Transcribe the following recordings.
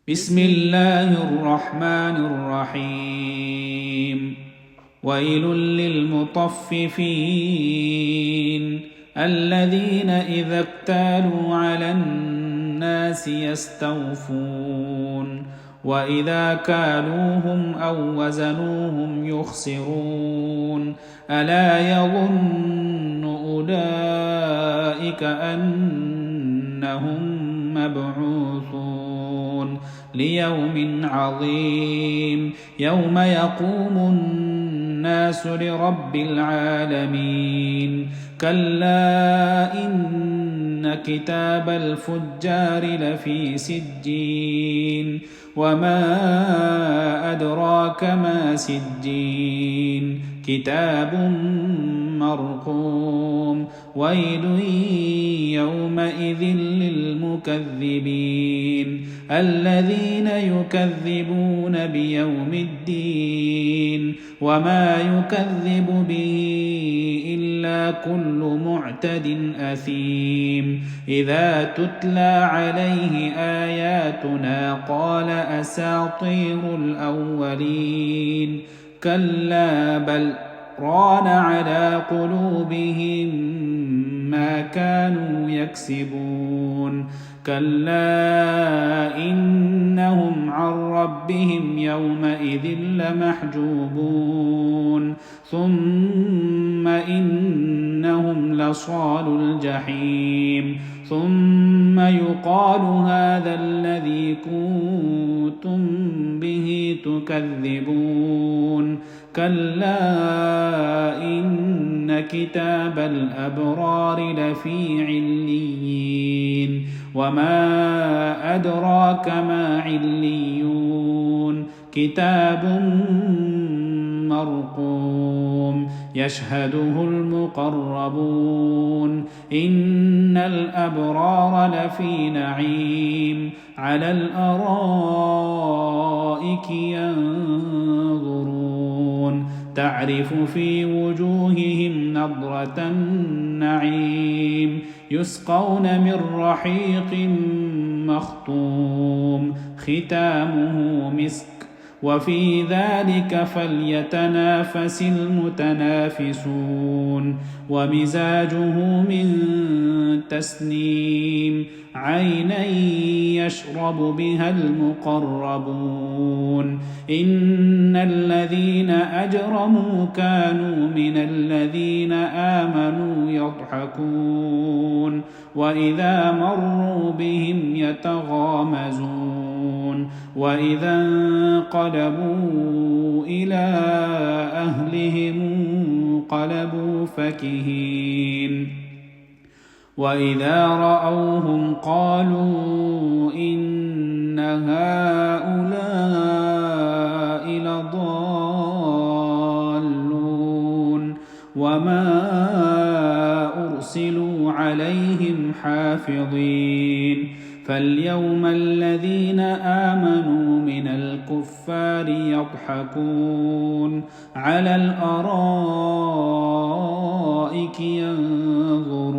بسم الله الرحمن الرحيم ويل للمطففين الذين إذا اكتالوا على الناس يستوفون وإذا كالوهم أو وزنوهم يخسرون ألا يظن أولئك أنهم مبعوثون ليوم عظيم يوم يقوم الناس لرب العالمين كلا إن كتاب الفجار لفي سجين وما أدراك ما سجين كتاب مرقوم ويل يومئذ للمكذبين الذين يكذبون بيوم الدين وما يكذب به إلا كل معتد أثيم إذا تتلى عليه آياتنا قال أساطير الأولين كلا بل ران على قلوبهم ما كانوا يكسبون كلا إنهم عن ربهم يومئذ لمحجوبون ثم إنهم لصال الجحيم ثم يقال هذا الذي كنتم به تكذبون كلا إن كتاب الأبرار لفي عليين وما أدراك ما عليون كتاب مرقوم يشهده المقربون إن الأبرار لفي نعيم على الأرائك ينظرون تعرف في وجوههم نضرة النعيم يسقون من رحيق مختوم ختامه مسك وفي ذلك فليتنافس المتنافسون ومزاجه من تسنيم عينا يشرب بها المقربون إن الذين أجرموا كانوا من الذين آمنوا يضحكون وإذا مروا بهم يتغامزون وإذا انقلبوا إلى أهلهم انقلبوا فكهين وإذا رأوهم قالوا إن هؤلاء لضالون وما أرسلوا عليهم حافظين فاليوم الذين آمنوا من الكفار يضحكون على الأرائك ينظرون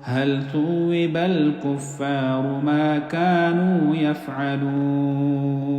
هل ثوب الكفار ما كانوا يفعلون